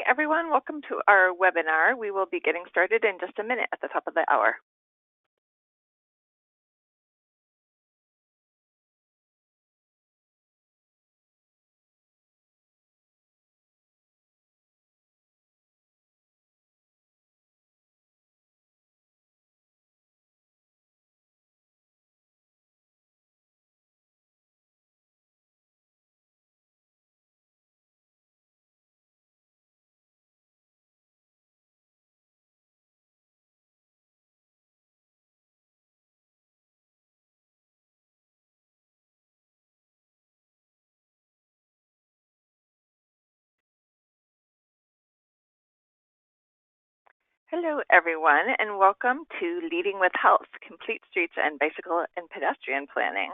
everyone. Welcome to our webinar. We will be getting started in just a minute at the top of the hour. Hello, everyone, and welcome to Leading with Health, Complete Streets and Bicycle and Pedestrian Planning.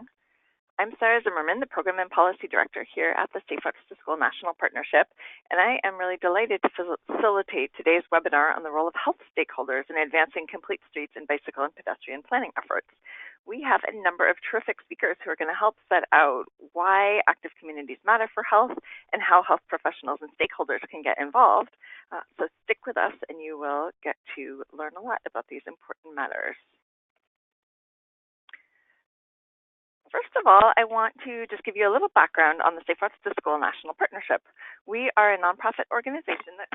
I'm Sarah Zimmerman, the Program and Policy Director here at the Statistical National Partnership, and I am really delighted to facilitate today's webinar on the role of health stakeholders in advancing complete streets and bicycle and pedestrian planning efforts. We have a number of terrific speakers who are going to help set out why active communities matter for health and how health professionals and stakeholders can get involved. So stick with us and you will get to learn a lot about these important matters. First of all, I want to just give you a little background on the Safe Routes to School National Partnership. We are a nonprofit organization that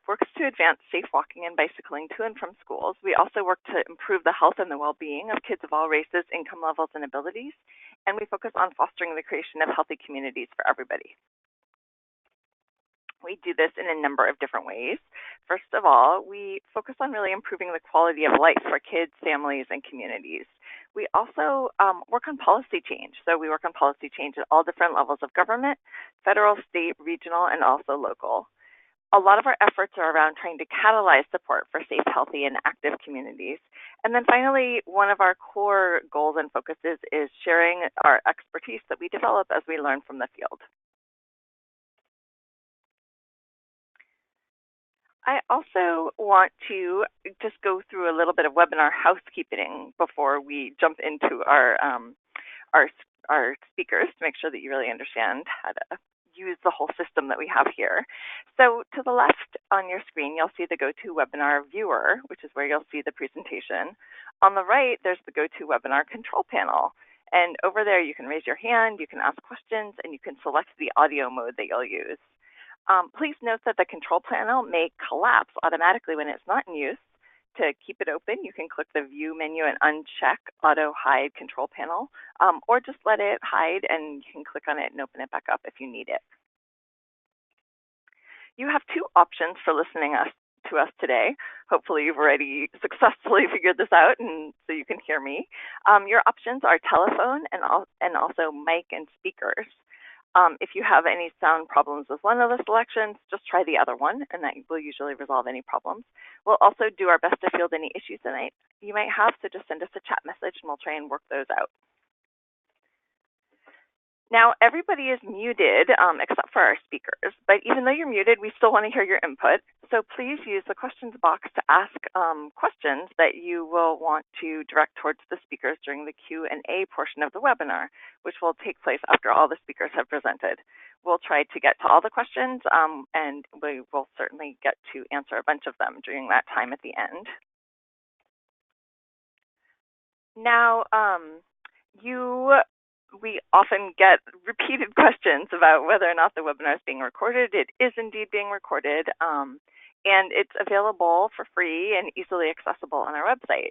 works to advance safe walking and bicycling to and from schools. We also work to improve the health and the well-being of kids of all races, income levels, and abilities, and we focus on fostering the creation of healthy communities for everybody. We do this in a number of different ways. First of all, we focus on really improving the quality of life for kids, families, and communities. We also work on policy change. So we work on policy change at all different levels of government, federal, state, regional, and also local. A lot of our efforts are around trying to catalyze support for safe, healthy, and active communities. And then finally, one of our core goals and focuses is sharing our expertise that we develop as we learn from the field. I also want to just go through a little bit of webinar housekeeping before we jump into our speakers to make sure that you really understand how to use the whole system that we have here. So to the left on your screen, you'll see the GoToWebinar viewer, which is where you'll see the presentation. On the right, there's the GoToWebinar control panel. And over there, you can raise your hand, you can ask questions, and you can select the audio mode that you'll use. Please note that the control panel may collapse automatically when it's not in use. To keep it open, you can click the View menu and uncheck Auto Hide Control Panel, or just let it hide and you can click on it and open it back up if you need it. You have two options for listening to us today. Hopefully you've already successfully figured this out and so you can hear me. Your options are telephone and also mic and speakers. If you have any sound problems with one of the selections, just try the other one, and that will usually resolve any problems. We'll also do our best to field any issues that you might have, so just send us a chat message, and we'll try and work those out. Now, everybody is muted except for our speakers, but even though you're muted, we still want to hear your input. So please use the questions box to ask questions that you will want to direct towards the speakers during the Q&A portion of the webinar, which will take place after all the speakers have presented. We'll try to get to all the questions, and we will certainly get to answer a bunch of them during that time at the end. Now, we often get repeated questions about whether or not the webinar is being recorded. It is indeed being recorded, and it's available for free and easily accessible on our website.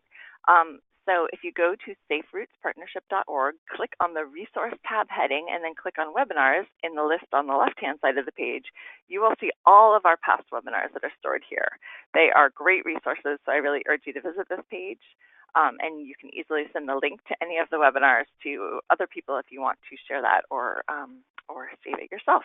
So if you go to saferoutespartnership.org, click on the Resource tab heading, and then click on Webinars in the list on the left-hand side of the page, you will see all of our past webinars that are stored here. They are great resources, so I really urge you to visit this page. And you can easily send the link to any of the webinars to other people if you want to share that or save it yourself.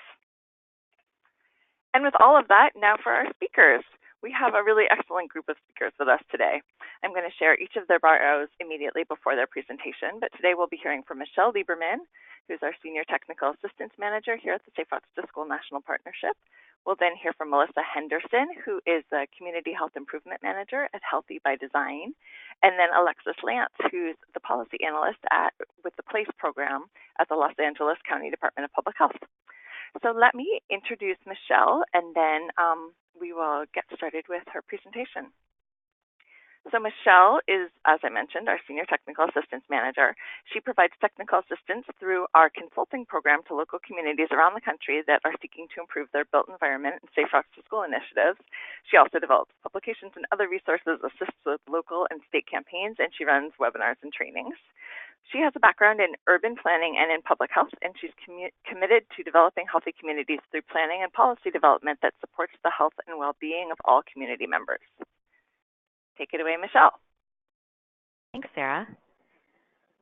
And with all of that, now for our speakers. We have a really excellent group of speakers with us today. I'm going to share each of their bios immediately before their presentation, but today we'll be hearing from Michelle Lieberman, who's our Senior Technical Assistance Manager here at the Safe Routes to School National Partnership. We'll then hear from Melissa Henderson, who is the Community Health Improvement Manager at Healthy by Design, and then Alexis Lance, who's the Policy Analyst with the PLACE program at the Los Angeles County Department of Public Health. So let me introduce Michelle, and then we will get started with her presentation. So Michelle is, as I mentioned, our Senior Technical Assistance Manager. She provides technical assistance through our consulting program to local communities around the country that are seeking to improve their built environment and safe routes to school initiatives. She also develops publications and other resources, assists with local and state campaigns, and she runs webinars and trainings. She has a background in urban planning and in public health, and she's committed to developing healthy communities through planning and policy development that supports the health and well-being of all community members. Take it away, Michelle. Thanks, Sarah.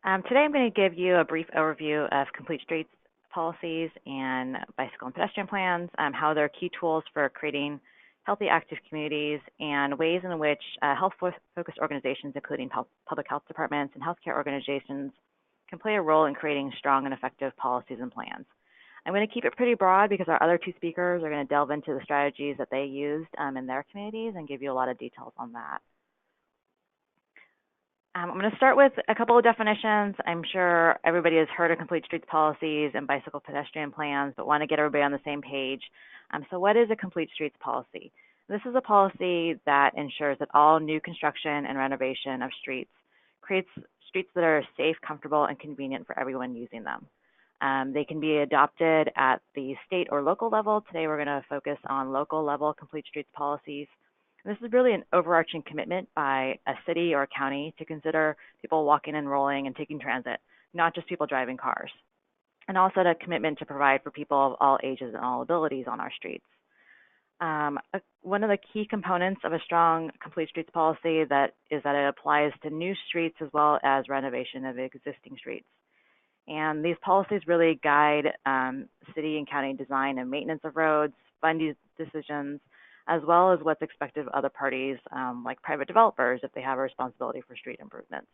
Today I'm going to give you a brief overview of complete streets policies and bicycle and pedestrian plans, how they're key tools for creating healthy, active communities, and ways in which health-focused organizations, including public health departments and healthcare organizations, can play a role in creating strong and effective policies and plans. I'm going to keep it pretty broad because our other two speakers are going to delve into the strategies that they used in their communities and give you a lot of details on that. I'm going to start with a couple of definitions. I'm sure everybody has heard of complete streets policies and bicycle pedestrian plans, but want to get everybody on the same page. So what is a complete streets policy? This is a policy that ensures that all new construction and renovation of streets creates streets that are safe, comfortable, and convenient for everyone using them. They can be adopted at the state or local level. Today we're going to focus on local level complete streets policies. This is really an overarching commitment by a city or a county to consider people walking and rolling and taking transit, not just people driving cars. And also a commitment to provide for people of all ages and all abilities on our streets. One of the key components of a strong complete streets policy is that it applies to new streets as well as renovation of existing streets. And these policies really guide city and county design and maintenance of roads, fund decisions, as well as what's expected of other parties, like private developers, if they have a responsibility for street improvements.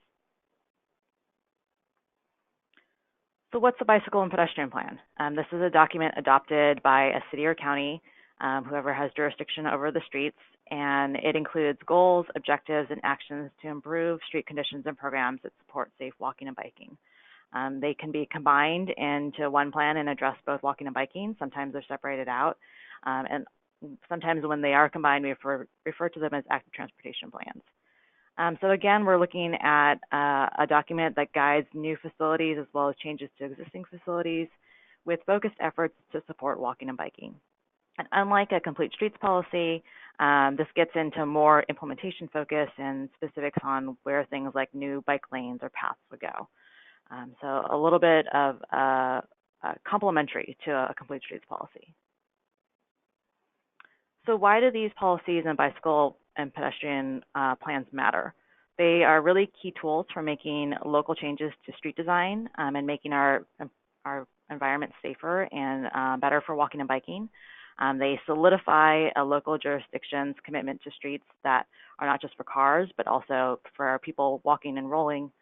So what's the bicycle and pedestrian plan? This is a document adopted by a city or county, whoever has jurisdiction over the streets, and it includes goals, objectives, and actions to improve street conditions and programs that support safe walking and biking. They can be combined into one plan and address both walking and biking. Sometimes they're separated out. And sometimes when they are combined, we refer to them as active transportation plans. So again, we're looking at a document that guides new facilities as well as changes to existing facilities with focused efforts to support walking and biking. And unlike a complete streets policy, this gets into more implementation focus and specifics on where things like new bike lanes or paths would go. So a little bit of complementary to a complete streets policy. So why do these policies and bicycle and pedestrian plans matter? They are really key tools for making local changes to street design and making our environment safer and better for walking and biking. They solidify a local jurisdiction's commitment to streets that are not just for cars, but also for people walking and rolling.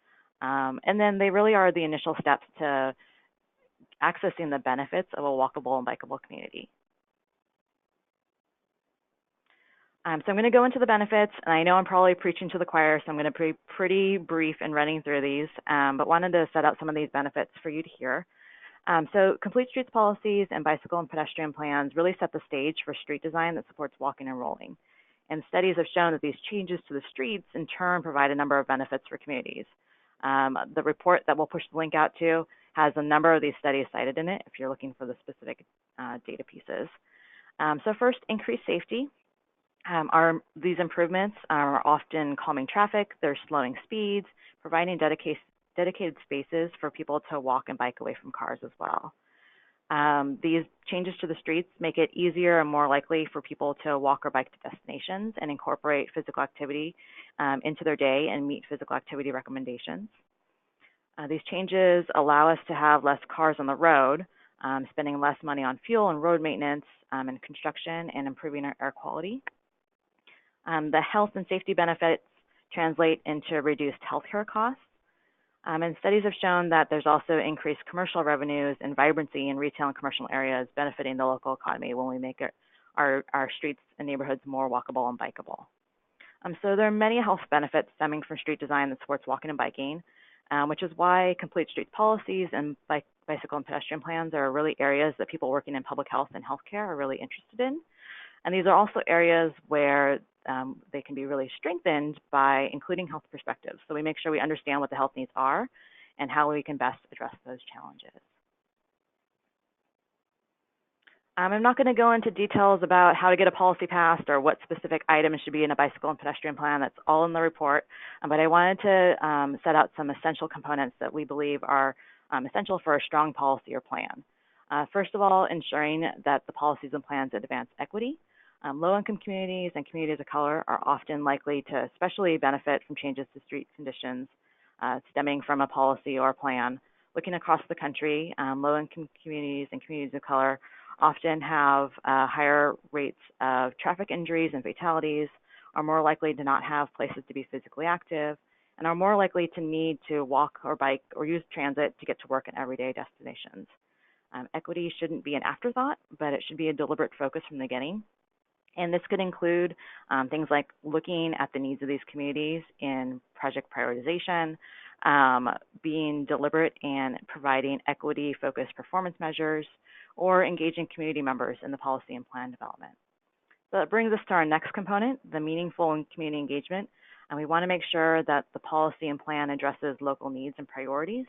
And then they really are the initial steps to accessing the benefits of a walkable and bikeable community. So I'm going to go into the benefits, and I know I'm probably preaching to the choir, so I'm going to be pretty brief in running through these, but wanted to set out some of these benefits for you to hear. So complete streets policies and bicycle and pedestrian plans really set the stage for street design that supports walking and rolling. And studies have shown that these changes to the streets in turn provide a number of benefits for communities. The report that we'll push the link out to has a number of these studies cited in it if you're looking for the specific data pieces. So first, increased safety. These improvements are often calming traffic, they're slowing speeds, providing dedicated spaces for people to walk and bike away from cars as well. These changes to the streets make it easier and more likely for people to walk or bike to destinations and incorporate physical activity into their day and meet physical activity recommendations. These changes allow us to have less cars on the road, spending less money on fuel and road maintenance and construction, and improving our air quality. The health and safety benefits translate into reduced healthcare costs. And studies have shown that there's also increased commercial revenues and vibrancy in retail and commercial areas, benefiting the local economy when we make our streets and neighborhoods more walkable and bikeable. So there are many health benefits stemming from street design that supports walking and biking, which is why complete street policies and bicycle and pedestrian plans are really areas that people working in public health and healthcare are really interested in. And these are also areas where they can be really strengthened by including health perspectives. So we make sure we understand what the health needs are and how we can best address those challenges. I'm not going to go into details about how to get a policy passed or what specific items should be in a bicycle and pedestrian plan. That's all in the report. But I wanted to set out some essential components that we believe are essential for a strong policy or plan. First of all, ensuring that the policies and plans advance equity. Low-income communities and communities of color are often likely to especially benefit from changes to street conditions stemming from a policy or a plan. Looking across the country, low-income communities and communities of color often have higher rates of traffic injuries and fatalities, are more likely to not have places to be physically active, and are more likely to need to walk or bike or use transit to get to work and everyday destinations. Equity shouldn't be an afterthought, but it should be a deliberate focus from the beginning. And this could include things like looking at the needs of these communities in project prioritization, being deliberate and providing equity-focused performance measures, or engaging community members in the policy and plan development. So that brings us to our next component, the meaningful and community engagement. And we want to make sure that the policy and plan addresses local needs and priorities.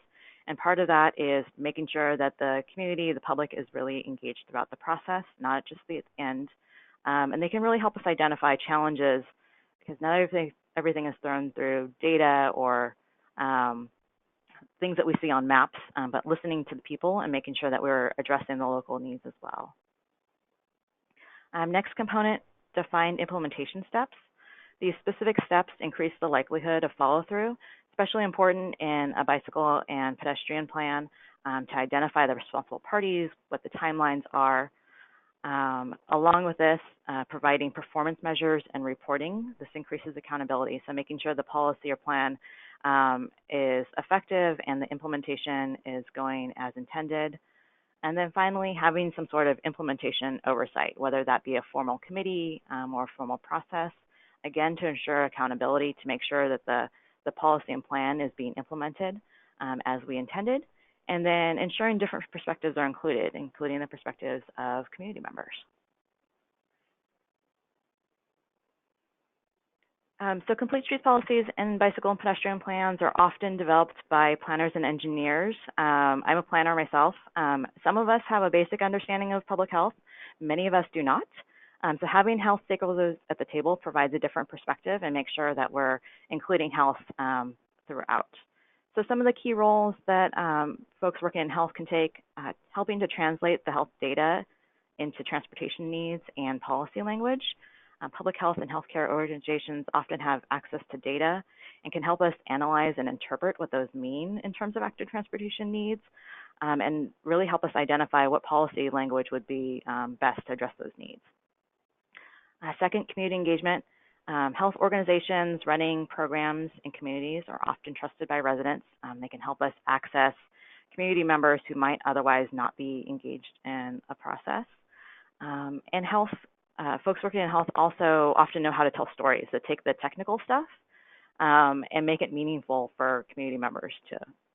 And part of that is making sure that the community, the public, is really engaged throughout the process, not just the end. And they can really help us identify challenges because not everything is thrown through data or things that we see on maps, but listening to the people and making sure that we're addressing the local needs as well. Next component, define implementation steps. These specific steps increase the likelihood of follow-through, especially important in a bicycle and pedestrian plan to identify the responsible parties, what the timelines are. Along with this, providing performance measures and reporting. This increases accountability, so making sure the policy or plan is effective and the implementation is going as intended. And then finally, having some sort of implementation oversight, whether that be a formal committee or a formal process, again, to ensure accountability to make sure that the policy and plan is being implemented as we intended. And then ensuring different perspectives are included, including the perspectives of community members. So complete streets policies and bicycle and pedestrian plans are often developed by planners and engineers. I'm a planner myself. Some of us have a basic understanding of public health. Many of us do not. So having health stakeholders at the table provides a different perspective and makes sure that we're including health throughout. So some of the key roles that folks working in health can take, helping to translate the health data into transportation needs and policy language. Public health and healthcare organizations often have access to data and can help us analyze and interpret what those mean in terms of active transportation needs and really help us identify what policy language would be best to address those needs. Second, community engagement. Health organizations running programs in communities are often trusted by residents. They can help us access community members who might otherwise not be engaged in a process. And health, folks working in health also often know how to tell stories that take the technical stuff and make it meaningful for community members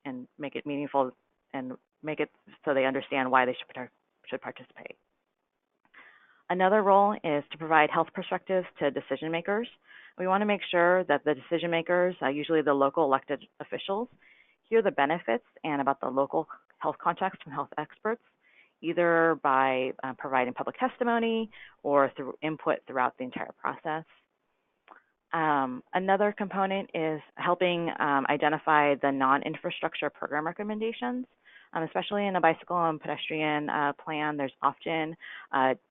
and make it meaningful and make it so they understand why they should participate. Another role is to provide health perspectives to decision makers. We want to make sure that the decision makers, usually the local elected officials, hear the benefits and about the local health context from health experts, either by providing public testimony or through input throughout the entire process. Another component is helping identify the non-infrastructure program recommendations. Especially in a bicycle and pedestrian plan, there's often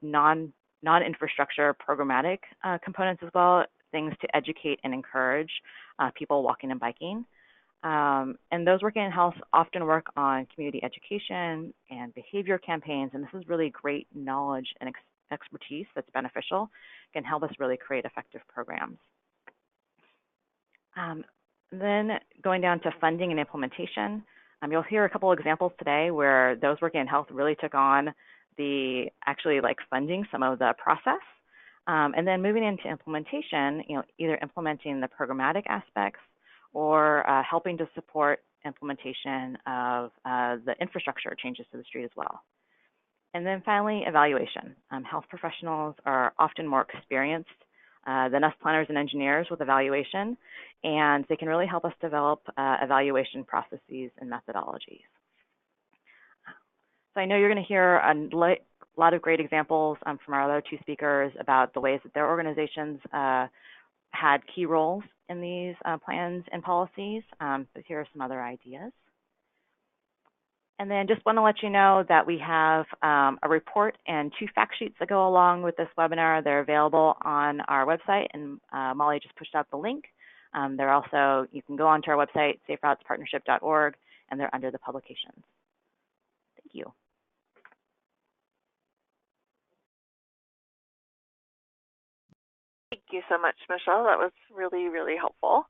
non-infrastructure programmatic components as well, things to educate and encourage people walking and biking. And those working in health often work on community education and behavior campaigns, and this is really great knowledge and expertise that's beneficial, can help us really create effective programs. Then going down to funding and implementation. You'll hear a couple examples today where those working in health really took on funding some of the process. And then moving into implementation, either implementing the programmatic aspects or helping to support implementation of the infrastructure changes to the street as well. And then finally, evaluation. Health professionals are often more experienced than us planners and engineers with evaluation, and they can really help us develop evaluation processes and methodologies. So I know you're going to hear a lot of great examples from our other two speakers about the ways that their organizations had key roles in these plans and policies, but here are some other ideas. And then just want to let you know that we have a report and 2 fact sheets that go along with this webinar. They're available on our website, and Molly just pushed out the link. They're also, you can go onto our website, saferoutespartnership.org, and they're under the publications. Thank you. Thank you so much, Michelle. That was really, really helpful.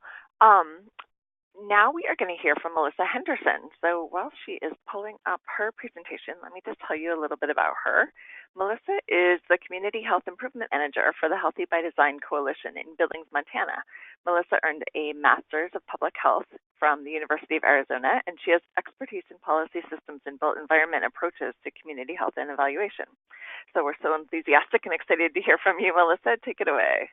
Now we are going to hear from Melissa Henderson. So while she is pulling up her presentation, let me just tell you a little bit about her. Melissa is the Community Health Improvement Manager for the Healthy by Design Coalition in Billings, Montana. Melissa earned a Master's of Public Health from the University of Arizona, and she has expertise in policy systems and built environment approaches to community health and evaluation. So we're so enthusiastic and excited to hear from you, Melissa. Take it away.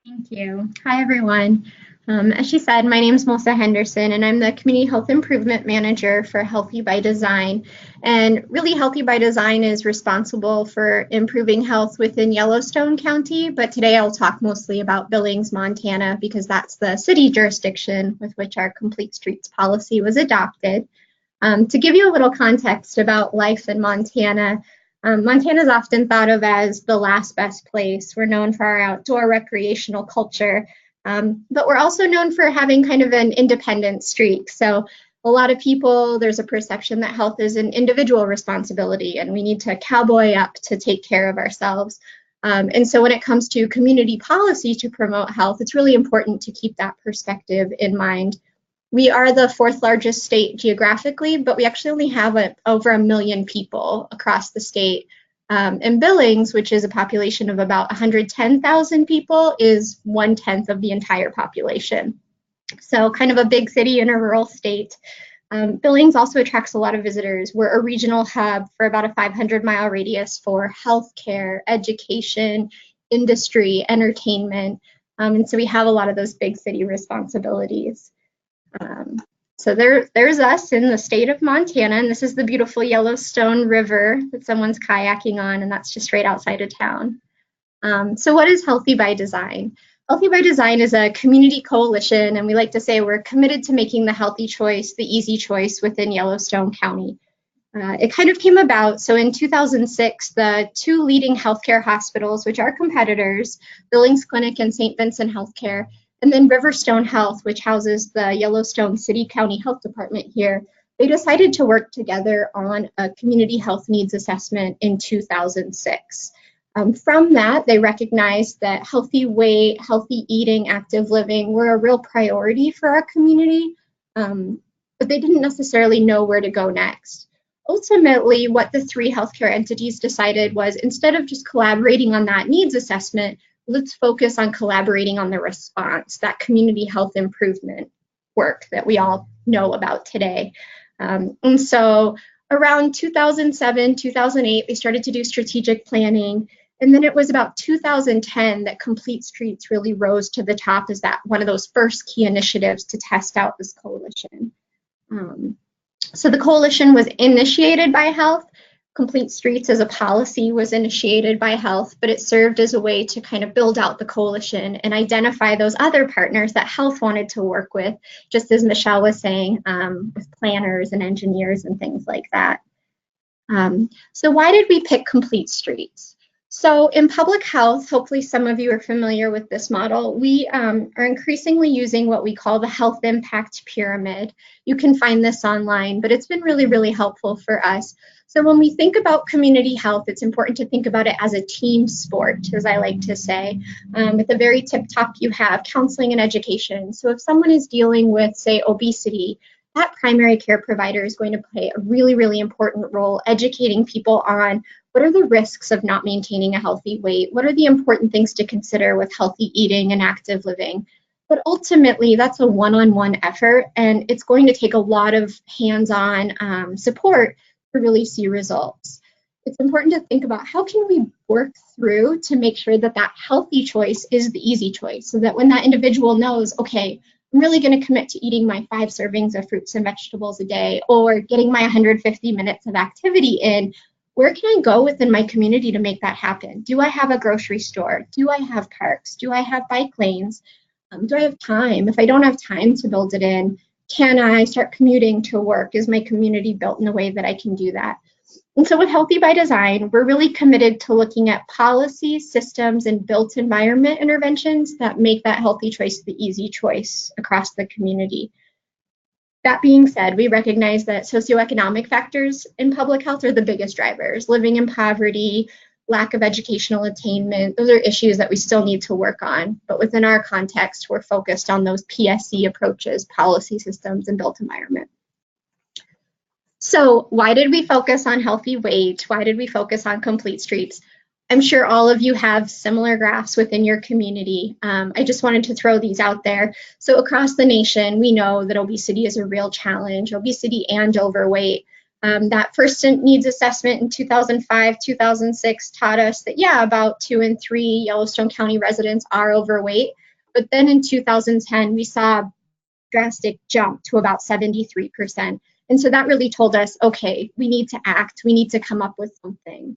Thank you. Hi, everyone. As she said, my name is Melissa Henderson, and I'm the Community Health Improvement Manager for Healthy by Design. And really, Healthy by Design is responsible for improving health within Yellowstone County, but today I'll talk mostly about Billings, Montana, because that's the city jurisdiction with which our Complete Streets policy was adopted. To give you a little context about life in Montana, Montana is often thought of as the last best place. We're known for our outdoor recreational culture, but we're also known for having kind of an independent streak. So a lot of people, there's a perception that health is an individual responsibility and we need to cowboy up to take care of ourselves. And so when it comes to community policy to promote health, it's really important to keep that perspective in mind. We are the 4th largest state geographically, but we actually only have over 1 million people across the state. And Billings, which is a population of about 110,000 people, is 1/10 of the entire population. So kind of a big city in a rural state. Billings also attracts a lot of visitors. We're a regional hub for about a 500-mile radius for healthcare, education, industry, entertainment. And so we have a lot of those big city responsibilities. So there's us in the state of Montana, and this is the beautiful Yellowstone River that someone's kayaking on, and that's just right outside of town. So what is Healthy by Design? Healthy by Design is a community coalition, and we like to say we're committed to making the healthy choice the easy choice within Yellowstone County. It kind of came about, so in 2006, the 2 leading healthcare hospitals, which are competitors, Billings Clinic and St. Vincent Healthcare, and then Riverstone Health, which houses the Yellowstone City County Health Department here, they decided to work together on a community health needs assessment in 2006. From that, they recognized that healthy weight, healthy eating, active living were a real priority for our community, but they didn't necessarily know where to go next. Ultimately, what the 3 healthcare entities decided was, instead of just collaborating on that needs assessment, let's focus on collaborating on the response, that community health improvement work that we all know about today. And so around 2007, 2008, they started to do strategic planning. And then it was about 2010 that Complete Streets really rose to the top as that one of those first key initiatives to test out this coalition. So the coalition was initiated by Health. Complete Streets as a policy was initiated by Health, but it served as a way to kind of build out the coalition and identify those other partners that Health wanted to work with, just as Michelle was saying, with planners and engineers and things like that. So why did we pick Complete Streets? So in public health, hopefully some of you are familiar with this model, we are increasingly using what we call the health impact pyramid. You can find this online, but it's been really, really helpful for us. So when we think about community health, it's important to think about it as a team sport, as I like to say. At the very tip top, you have counseling and education. So if someone is dealing with, say, obesity, that primary care provider is going to play a really, really important role educating people on what are the risks of not maintaining a healthy weight? What are the important things to consider with healthy eating and active living? But ultimately, that's a one-on-one effort, and it's going to take a lot of hands-on support to really see results. It's important to think about how can we work through to make sure that that healthy choice is the easy choice, so that when that individual knows, okay, I'm really going to commit to eating my 5 servings of fruits and vegetables a day, or getting my 150 minutes of activity in, where can I go within my community to make that happen? Do I have a grocery store? Do I have parks? Do I have bike lanes? Do I have time? If I don't have time to build it in, can I start commuting to work? Is my community built in a way that I can do that? And so with Healthy by Design, we're really committed to looking at policy, systems, and built environment interventions that make that healthy choice the easy choice across the community. That being said, we recognize that socioeconomic factors in public health are the biggest drivers. Living in poverty, lack of educational attainment, those are issues that we still need to work on. But within our context, we're focused on those PSC approaches, policy systems, and built environment. So why did we focus on healthy wage? Why did we focus on complete streets? I'm sure all of you have similar graphs within your community. I just wanted to throw these out there. So across the nation, we know that obesity is a real challenge, obesity and overweight. That first needs assessment in 2005, 2006 taught us that, yeah, about 2 in 3 Yellowstone County residents are overweight. But then in 2010, we saw a drastic jump to about 73%. And so that really told us, okay, we need to act. We need to come up with something.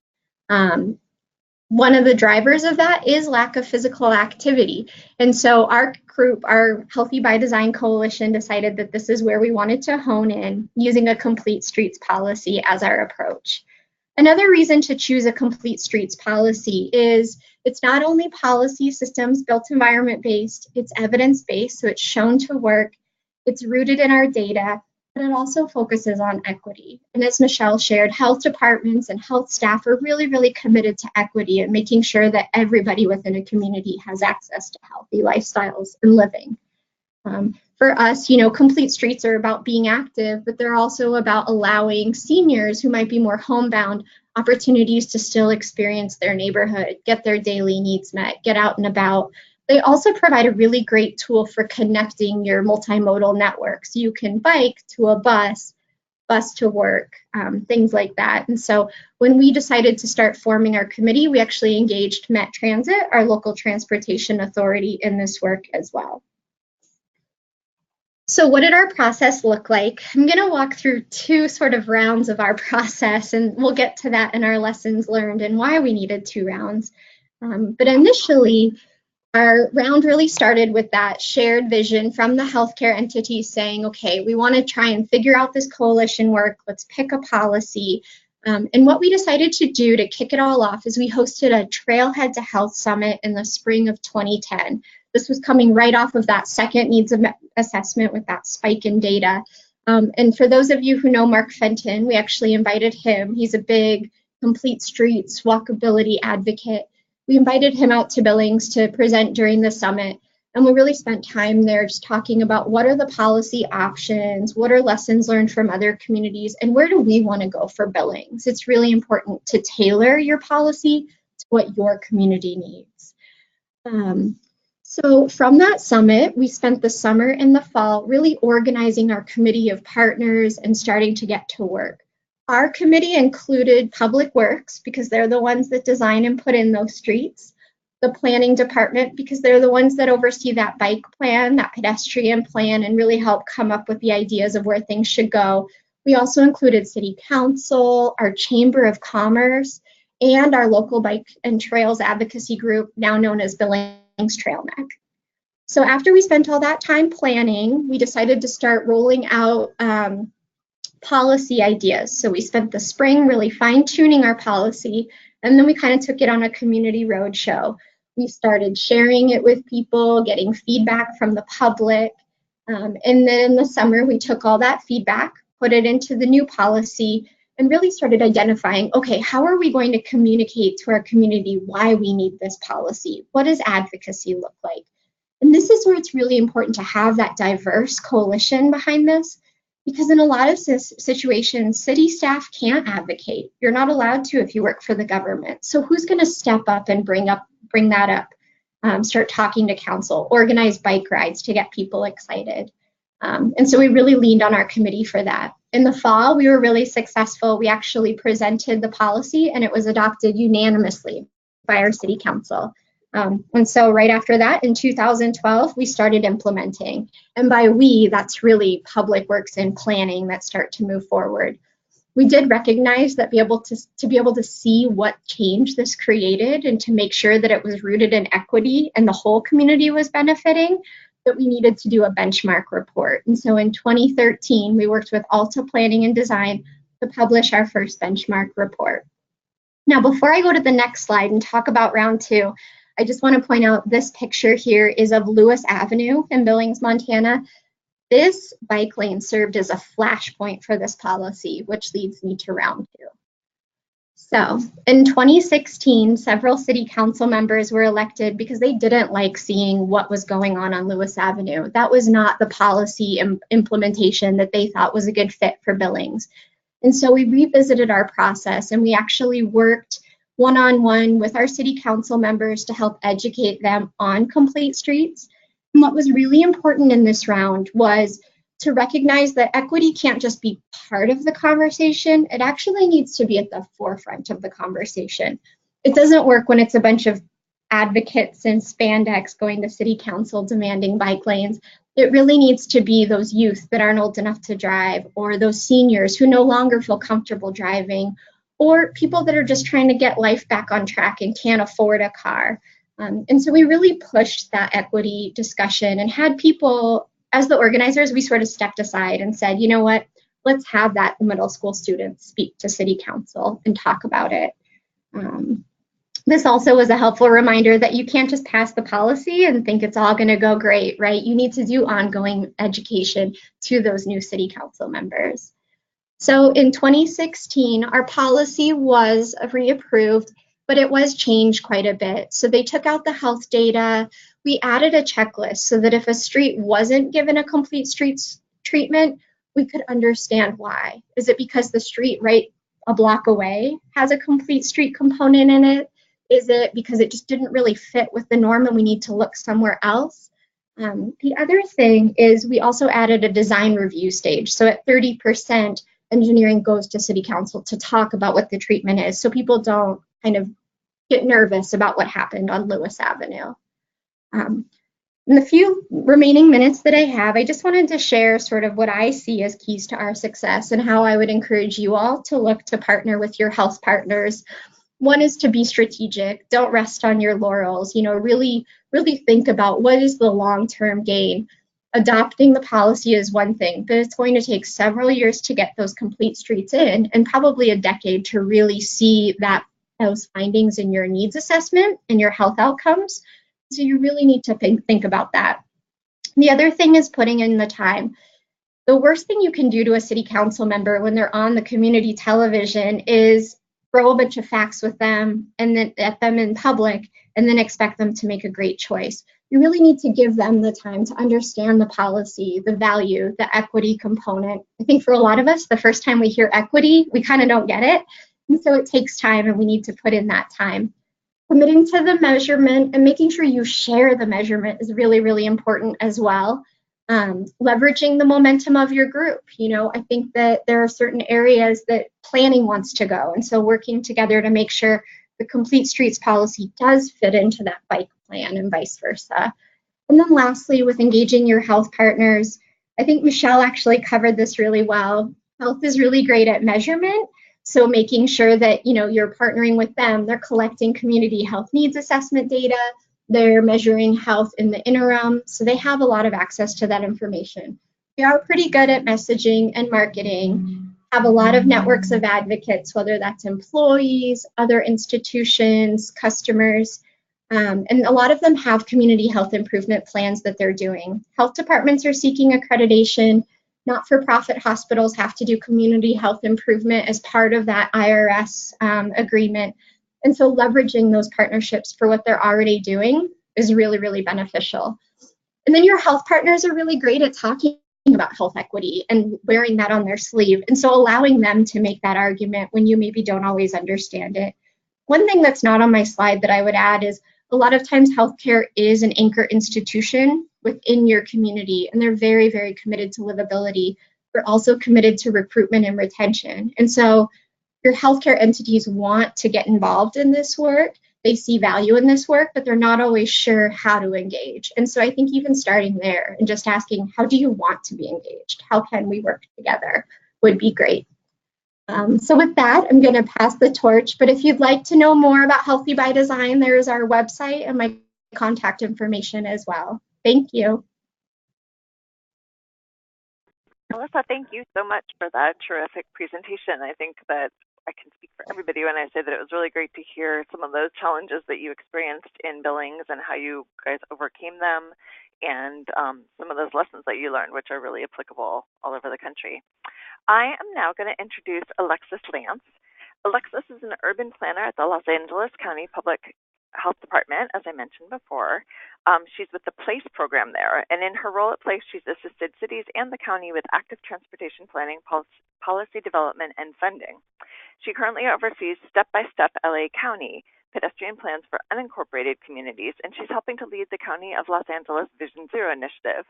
One of the drivers of that is lack of physical activity. And so our group, our Healthy by Design Coalition, decided that this is where we wanted to hone in using a complete streets policy as our approach. Another reason to choose a complete streets policy is it's not only policy systems, built environment based, it's evidence based, so it's shown to work, it's rooted in our data, but it also focuses on equity. And as Michelle shared, health departments and health staff are really, really committed to equity and making sure that everybody within a community has access to healthy lifestyles and living. For us, complete streets are about being active, but they're also about allowing seniors who might be more homebound opportunities to still experience their neighborhood, get their daily needs met, get out and about. They also provide a really great tool for connecting your multimodal networks. You can bike to a bus to work, things like that. And so when we decided to start forming our committee, we actually engaged Met Transit, our local transportation authority, in this work as well. So what did our process look like? I'm going to walk through 2 sort of rounds of our process, and we'll get to that in our lessons learned and why we needed 2 rounds. But initially, our round really started with that shared vision from the healthcare entities saying, okay, we want to try and figure out this coalition work. Let's pick a policy. And what we decided to do to kick it all off is we hosted a Trailhead to Health Summit in the spring of 2010. This was coming right off of that second needs assessment with that spike in data. And for those of you who know Mark Fenton, we actually invited him. He's a big complete streets walkability advocate. We invited him out to Billings to present during the summit, and we really spent time there just talking about what are the policy options, what are lessons learned from other communities, and where do we want to go for Billings. It's really important to tailor your policy to what your community needs. So from that summit, we spent the summer and the fall really organizing our committee of partners and starting to get to work. Our committee included Public Works because they're the ones that design and put in those streets, the Planning Department because they're the ones that oversee that bike plan, that pedestrian plan, and really help come up with the ideas of where things should go. We also included City Council, our Chamber of Commerce, and our local bike and trails advocacy group, now known as Billings Trail Neck. So after we spent all that time planning, we decided to start rolling out policy ideas. So we spent the spring really fine-tuning our policy, and then we kind of took it on a community roadshow. We started sharing it with people, getting feedback from the public, and then in the summer we took all that feedback, put it into the new policy, and really started identifying, okay, how are we going to communicate to our community why we need this policy? What does advocacy look like? And this is where it's really important to have that diverse coalition behind this, because in a lot of situations, city staff can't advocate. You're not allowed to if you work for the government. So who's going to step up and bring that up? start talking to council, organize bike rides to get people excited. And so we really leaned on our committee for that. In the fall, we were really successful. We actually presented the policy and it was adopted unanimously by our city council. And so right after that, in 2012, we started implementing. And by we, that's really public works and planning that start to move forward. We did recognize that to be able to see what change this created and to make sure that it was rooted in equity and the whole community was benefiting, that we needed to do a benchmark report. And so in 2013, we worked with Alta Planning and Design to publish our first benchmark report. Now, before I go to the next slide and talk about round two, I just want to point out this picture here is of Lewis Avenue in Billings, Montana. This bike lane served as a flashpoint for this policy, which leads me to round two. So in 2016, several city council members were elected because they didn't like seeing what was going on Lewis Avenue. That was not the policy implementation that they thought was a good fit for Billings. And so we revisited our process and we actually worked one-on-one with our city council members to help educate them on complete streets. And what was really important in this round was to recognize that equity can't just be part of the conversation, it actually needs to be at the forefront of the conversation. It doesn't work when it's a bunch of advocates in spandex going to city council demanding bike lanes. It really needs to be those youth that aren't old enough to drive, or those seniors who no longer feel comfortable driving, or people that are just trying to get life back on track and can't afford a car. And so we really pushed that equity discussion and had people, as the organizers, we sort of stepped aside and said, you know what, let's have that middle school students speak to city council and talk about it. This also was a helpful reminder that you can't just pass the policy and think it's all going to go great, right? You need to do ongoing education to those new city council members. So in 2016, our policy was reapproved, but it was changed quite a bit. So they took out the health data. We added a checklist so that if a street wasn't given a complete streets treatment, we could understand why. Is it because the street right a block away has a complete street component in it? Is it because it just didn't really fit with the norm and we need to look somewhere else? The other thing is we also added a design review stage. So at 30%, engineering goes to city council to talk about what the treatment is so people don't kind of get nervous about what happened on Lewis Avenue. In the few remaining minutes that I have, I just wanted to share sort of what I see as keys to our success and how I would encourage you all to look to partner with your health partners. One is to be strategic. Don't rest on your laurels. You know, really think about what is the long-term gain. Adopting the policy is one thing, but it's going to take several years to get those complete streets in and probably a decade to really see those findings in your needs assessment and your health outcomes. So you really need to think about that. The other thing is putting in the time. The worst thing you can do to a city council member when they're on the community television is throw a bunch of facts with them and then at them in public and then expect them to make a great choice. You really need to give them the time to understand the policy, the value, the equity component. I think for a lot of us, the first time we hear equity, we kind of don't get it. And so it takes time and we need to put in that time. Committing to the measurement and making sure you share the measurement is really, really important as well. Leveraging the momentum of your group. You know, I think that there are certain areas that planning wants to go. And so working together to make sure the complete streets policy does fit into that bike plan and vice versa. And then lastly, with engaging your health partners, I think Michelle actually covered this really well. Health is really great at measurement. So making sure that, you know, you're partnering with them, they're collecting community health needs assessment data, they're measuring health in the interim, so they have a lot of access to that information. They are pretty good at messaging and marketing, have a lot of networks of advocates, whether that's employees, other institutions, customers, and a lot of them have community health improvement plans that they're doing. Health departments are seeking accreditation. Not-for-profit hospitals have to do community health improvement as part of that IRS agreement. And so leveraging those partnerships for what they're already doing is really, really beneficial. And then your health partners are really great at talking about health equity and wearing that on their sleeve. And so allowing them to make that argument when you maybe don't always understand it. One thing that's not on my slide that I would add is a lot of times healthcare is an anchor institution within your community, and they're very, very committed to livability. They're also committed to recruitment and retention. And so your healthcare entities want to get involved in this work. They see value in this work, but they're not always sure how to engage. And so I think even starting there and just asking, how do you want to be engaged? How can we work together would be great. So with that, I'm going to pass the torch. But if you'd like to know more about Healthy by Design, there's our website and my contact information as well. Thank you. Melissa, thank you so much for that terrific presentation. I think that I can speak for everybody when I say that it was really great to hear some of those challenges that you experienced in Billings and how you guys overcame them, and some of those lessons that you learned, which are really applicable all over the country. I am now going to introduce Alexis Lance. Alexis is an urban planner at the Los Angeles County Public Health Department, as I mentioned before. She's with the PLACE program there, and in her role at PLACE, she's assisted cities and the county with active transportation planning, policy development, and funding. She currently oversees step-by-step LA County pedestrian plans for unincorporated communities, and she's helping to lead the County of Los Angeles Vision Zero initiative.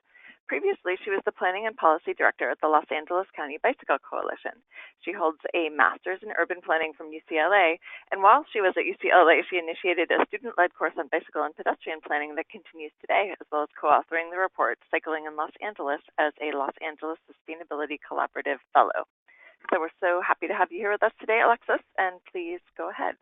Previously, she was the Planning and Policy Director at the Los Angeles County Bicycle Coalition. She holds a master's in urban planning from UCLA, and while she was at UCLA, she initiated a student-led course on bicycle and pedestrian planning that continues today, as well as co-authoring the report Cycling in Los Angeles as a Los Angeles Sustainability Collaborative Fellow. So we're so happy to have you here with us today, Alexis, and please go ahead.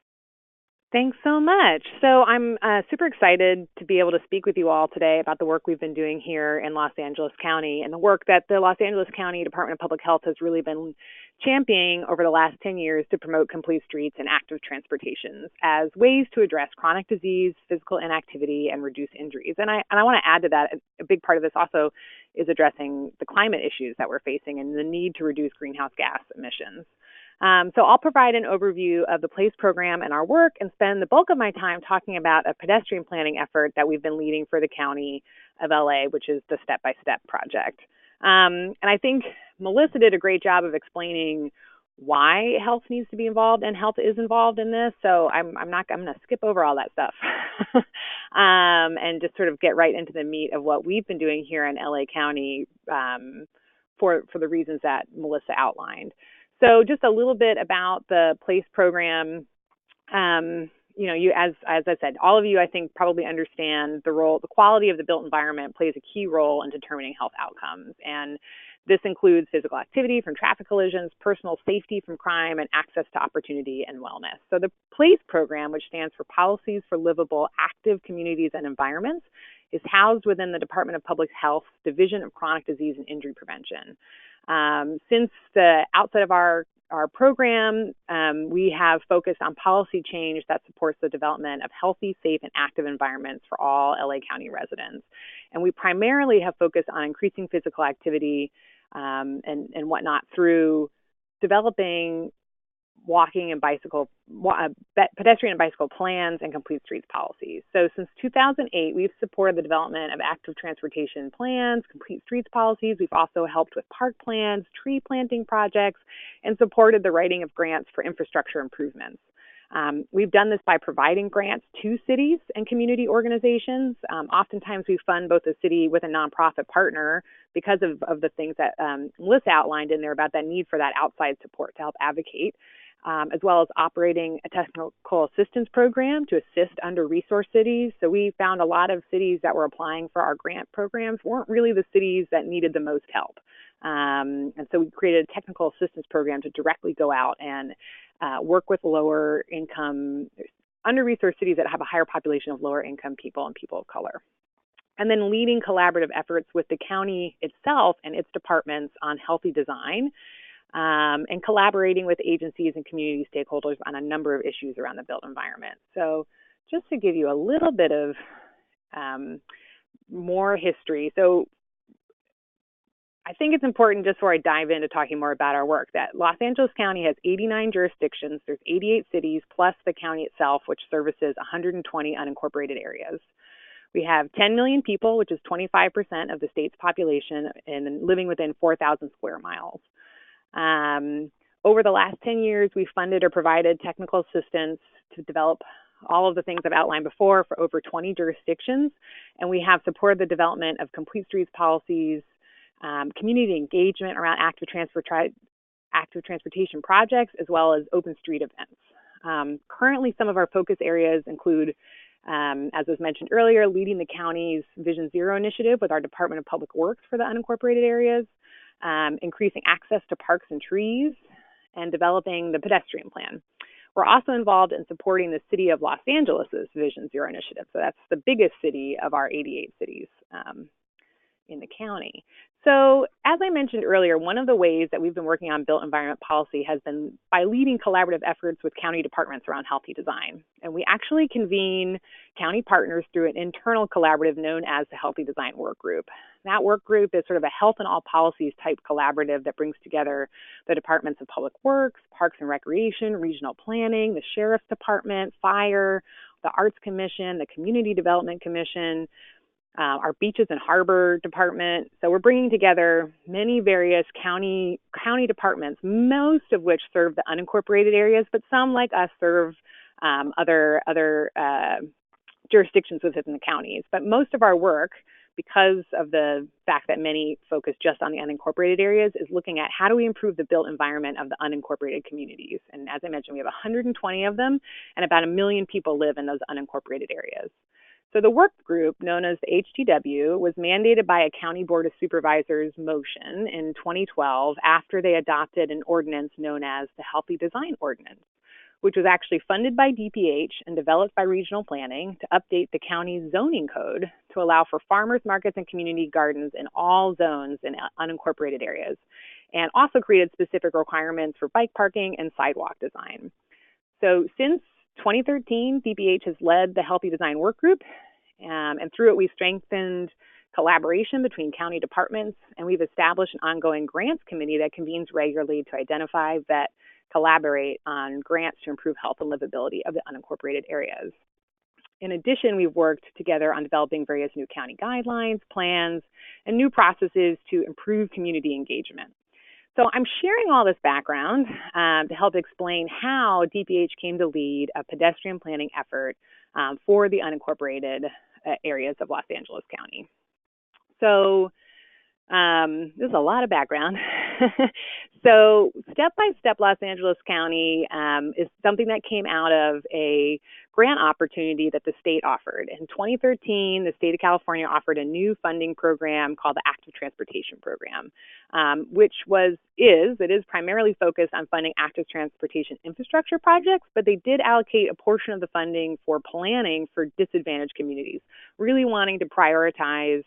Thanks so much. So I'm super excited to be able to speak with you all today about the work we've been doing here in Los Angeles County and the work that the Los Angeles County Department of Public Health has really been championing over the last 10 years to promote complete streets and active transportation as ways to address chronic disease, physical inactivity, and reduce injuries. And I want to add to that, a big part of this also is addressing the climate issues that we're facing and the need to reduce greenhouse gas emissions. So I'll provide an overview of the PLACE program and our work and spend the bulk of my time talking about a pedestrian planning effort that we've been leading for the County of LA, which is the Step-by-Step project. And I think Melissa did a great job of explaining why health needs to be involved, and health is involved in this. So I'm going to skip over all that stuff and just sort of get right into the meat of what we've been doing here in LA County for the reasons that Melissa outlined. So just a little bit about the PLACE program. As I said, all of you, I think, probably understand the quality of the built environment plays a key role in determining health outcomes. And this includes physical activity from traffic collisions, personal safety from crime, and access to opportunity and wellness. So the PLACE program, which stands for Policies for Livable, Active Communities and Environments, is housed within the Department of Public Health's Division of Chronic Disease and Injury Prevention. Since the outset of our program, we have focused on policy change that supports the development of healthy, safe, and active environments for all LA County residents. And we primarily have focused on increasing physical activity and whatnot through developing walking and pedestrian and bicycle plans and complete streets policies. So since 2008, we've supported the development of active transportation plans, complete streets policies. We've also helped with park plans, tree planting projects, and supported the writing of grants for infrastructure improvements. We've done this by providing grants to cities and community organizations. Oftentimes we fund both a city with a nonprofit partner because of the things that Melissa outlined in there about that need for that outside support to help advocate. As well as operating a technical assistance program to assist under-resourced cities. So we found a lot of cities that were applying for our grant programs weren't really the cities that needed the most help. And so we created a technical assistance program to directly go out and work with lower income, under-resourced cities that have a higher population of lower income people and people of color. And then leading collaborative efforts with the county itself and its departments on healthy design. And collaborating with agencies and community stakeholders on a number of issues around the built environment. So just to give you a little bit of more history. So I think it's important, just before I dive into talking more about our work, that Los Angeles County has 89 jurisdictions. There's 88 cities plus the county itself, which services 120 unincorporated areas. We have 10 million people, which is 25% of the state's population, and living within 4,000 square miles. Over the last 10 years, we've funded or provided technical assistance to develop all of the things I've outlined before for over 20 jurisdictions, and we have supported the development of complete streets policies, community engagement around active transportation projects, as well as open street events. Currently, some of our focus areas include, as was mentioned earlier, leading the county's Vision Zero initiative with our Department of Public Works for the unincorporated areas, increasing access to parks and trees, and developing the pedestrian plan. We're also involved in supporting the City of Los Angeles' Vision Zero initiative. So that's the biggest city of our 88 cities in the county. So as I mentioned earlier, one of the ways that we've been working on built environment policy has been by leading collaborative efforts with county departments around healthy design. And we actually convene county partners through an internal collaborative known as the Healthy Design Workgroup. That workgroup is sort of a health and all policies type collaborative that brings together the departments of Public Works, Parks and Recreation, Regional Planning, the Sheriff's Department, Fire, the Arts Commission, the Community Development Commission, our Beaches and Harbor Department. So we're bringing together many various county departments, most of which serve the unincorporated areas, but some like us serve other jurisdictions within the counties. But most of our work, because of the fact that many focus just on the unincorporated areas, is looking at how do we improve the built environment of the unincorporated communities. And as I mentioned, we have 120 of them, and about 1 million people live in those unincorporated areas. So the work group, known as the HTW, was mandated by a County Board of Supervisors motion in 2012 after they adopted an ordinance known as the Healthy Design Ordinance, which was actually funded by DPH and developed by Regional Planning to update the county's zoning code to allow for farmers markets and community gardens in all zones in unincorporated areas, and also created specific requirements for bike parking and sidewalk design. So since 2013, DPH has led the Healthy Design Workgroup, and through it we've strengthened collaboration between county departments, and we've established an ongoing grants committee that convenes regularly to identify, vet, collaborate on grants to improve health and livability of the unincorporated areas. In addition, we've worked together on developing various new county guidelines, plans, and new processes to improve community engagement. So I'm sharing all this background to help explain how DPH came to lead a pedestrian planning effort for the unincorporated areas of Los Angeles County. So this is a lot of background. So step-by-step Los Angeles County is something that came out of a grant opportunity that the state offered. In 2013, the state of California offered a new funding program called the Active Transportation Program, which is primarily focused on funding active transportation infrastructure projects, but they did allocate a portion of the funding for planning for disadvantaged communities, really wanting to prioritize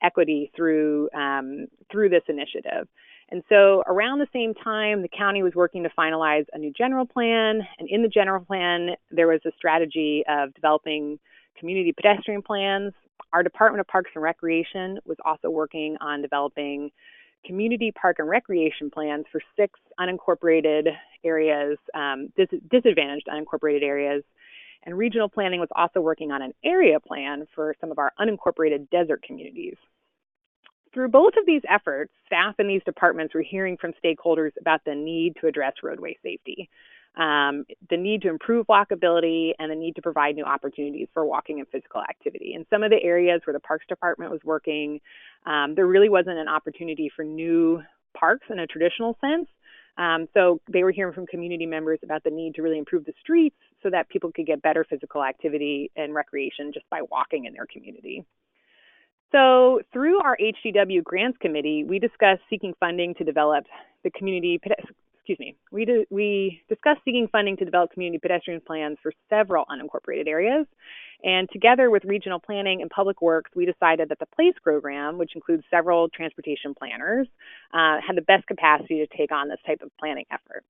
equity through this initiative. And so around the same time, the county was working to finalize a new general plan. And in the general plan, there was a strategy of developing community pedestrian plans. Our Department of Parks and Recreation was also working on developing community park and recreation plans for 6 unincorporated areas, disadvantaged unincorporated areas. And regional planning was also working on an area plan for some of our unincorporated desert communities. Through both of these efforts, staff in these departments were hearing from stakeholders about the need to address roadway safety, the need to improve walkability, and the need to provide new opportunities for walking and physical activity. In some of the areas where the Parks Department was working, there really wasn't an opportunity for new parks in a traditional sense. So they were hearing from community members about the need to really improve the streets so that people could get better physical activity and recreation just by walking in their community. So through our HDW Grants Committee, we discussed seeking funding to develop the community, we discussed seeking funding to develop community pedestrian plans for several unincorporated areas. And together with Regional Planning and Public Works, we decided that the PLACE program, which includes several transportation planners, had the best capacity to take on this type of planning effort.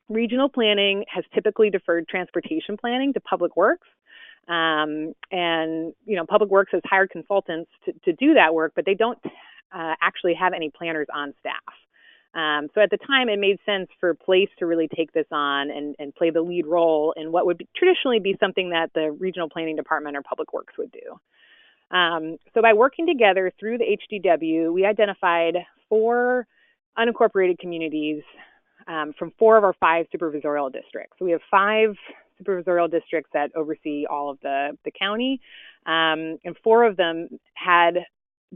Regional Planning has typically deferred transportation planning to Public Works. And, Public Works has hired consultants to do that work, but they don't actually have any planners on staff. So at the time, it made sense for PLACE to really take this on and play the lead role in what would traditionally be something that the Regional Planning Department or Public Works would do. So by working together through the HDW, we identified 4 unincorporated communities from 4 of our 5 supervisorial districts. So we have 5 supervisorial districts that oversee all of the county, and 4 of them had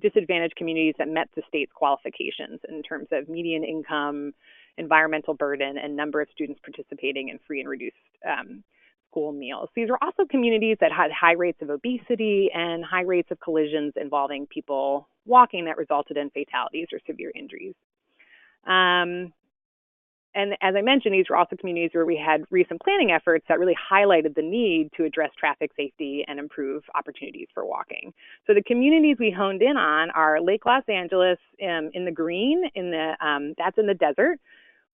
disadvantaged communities that met the state's qualifications in terms of median income, environmental burden, and number of students participating in free and reduced school meals. These were also communities that had high rates of obesity and high rates of collisions involving people walking that resulted in fatalities or severe injuries. And as I mentioned, these were also communities where we had recent planning efforts that really highlighted the need to address traffic safety and improve opportunities for walking. So the communities we honed in on are Lake Los Angeles in the green, that's in the desert,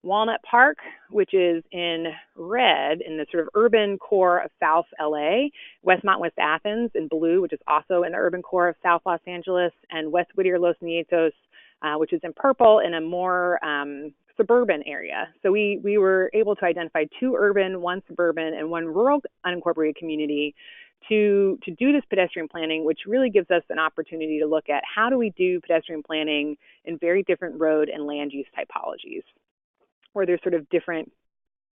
Walnut Park, which is in red in the sort of urban core of South LA, Westmont, West Athens in blue, which is also in the urban core of South Los Angeles, and West Whittier, Los Nietos, which is in purple in a more suburban area. So we were able to identify 2 urban, 1 suburban, and 1 rural unincorporated community to do this pedestrian planning, which really gives us an opportunity to look at how do we do pedestrian planning in very different road and land use typologies, where there's sort of different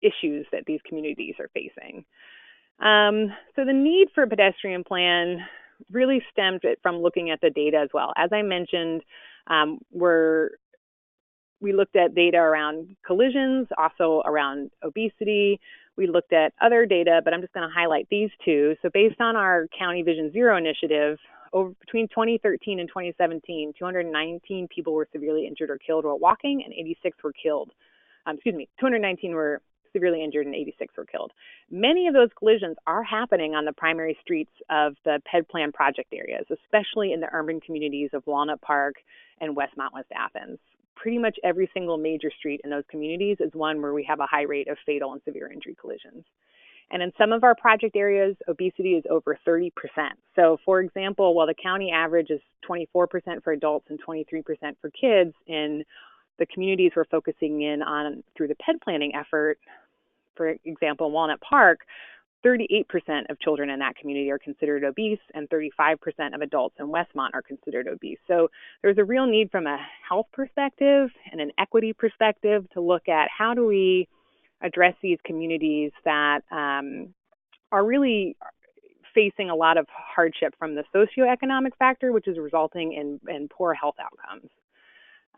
issues that these communities are facing. So the need for a pedestrian plan really stemmed from looking at the data as well. As I mentioned, we looked at data around collisions, also around obesity. We looked at other data, but I'm just going to highlight these 2. So based on our County Vision Zero initiative, between 2013 and 2017, 219 people were severely injured or killed while walking, and 86 were killed. 219 were severely injured and 86 were killed. Many of those collisions are happening on the primary streets of the PED plan project areas, especially in the urban communities of Walnut Park and Westmont, West Athens. Pretty much every single major street in those communities is one where we have a high rate of fatal and severe injury collisions. And in some of our project areas, obesity is over 30%. So for example, while the county average is 24% for adults and 23% for kids, in the communities we're focusing in on through the PED planning effort, for example, Walnut Park, 38% of children in that community are considered obese, and 35% of adults in Westmont are considered obese. So there's a real need from a health perspective and an equity perspective to look at how do we address these communities that are really facing a lot of hardship from the socioeconomic factor, which is resulting in poor health outcomes.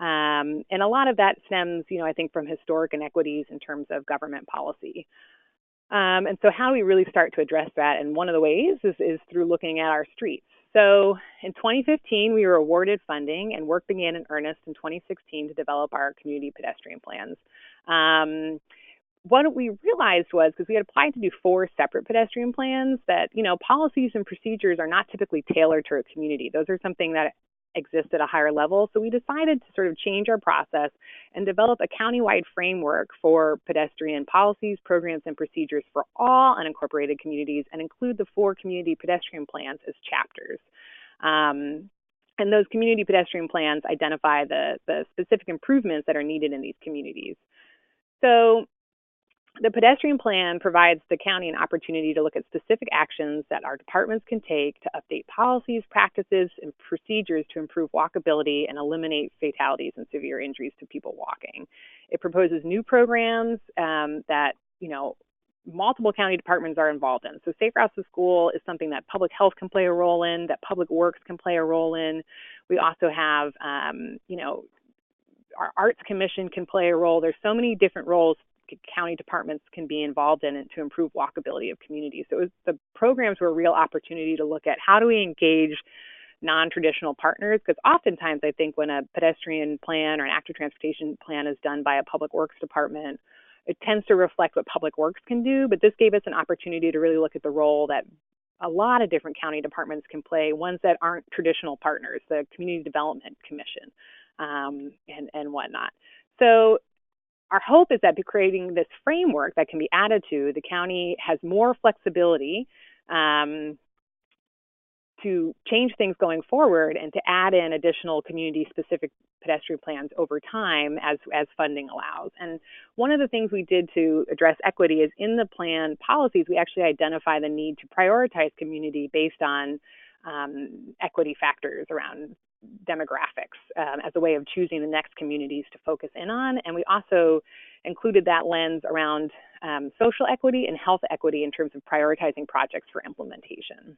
And a lot of that stems, I think, from historic inequities in terms of government policy. And so how do we really start to address that? And one of the ways is through looking at our streets. So in 2015, we were awarded funding, and work began in earnest in 2016 to develop our community pedestrian plans. What we realized was, because we had applied to do 4 separate pedestrian plans, that, policies and procedures are not typically tailored to a community. Those are something that exist at a higher level. So we decided to sort of change our process and develop a countywide framework for pedestrian policies, programs, and procedures for all unincorporated communities, and include the 4 community pedestrian plans as chapters. And those community pedestrian plans identify the specific improvements that are needed in these communities. So the pedestrian plan provides the county an opportunity to look at specific actions that our departments can take to update policies, practices, and procedures to improve walkability and eliminate fatalities and severe injuries to people walking. It proposes new programs that, multiple county departments are involved in. So Safe Routes to School is something that public health can play a role in, that public works can play a role in. We also have, our arts commission can play a role. There's so many different roles county departments can be involved in it to improve walkability of communities. So the programs were a real opportunity to look at how do we engage non-traditional partners, because oftentimes I think when a pedestrian plan or an active transportation plan is done by a public works department, it tends to reflect what public works can do, but this gave us an opportunity to really look at the role that a lot of different county departments can play, ones that aren't traditional partners, the Community Development Commission and whatnot. So our hope is that by creating this framework that can be added to, the county has more flexibility to change things going forward and to add in additional community-specific pedestrian plans over time as funding allows. And one of the things we did to address equity is in the plan policies, we actually identify the need to prioritize community based on equity factors around demographics as a way of choosing the next communities to focus in on. And we also included that lens around social equity and health equity in terms of prioritizing projects for implementation.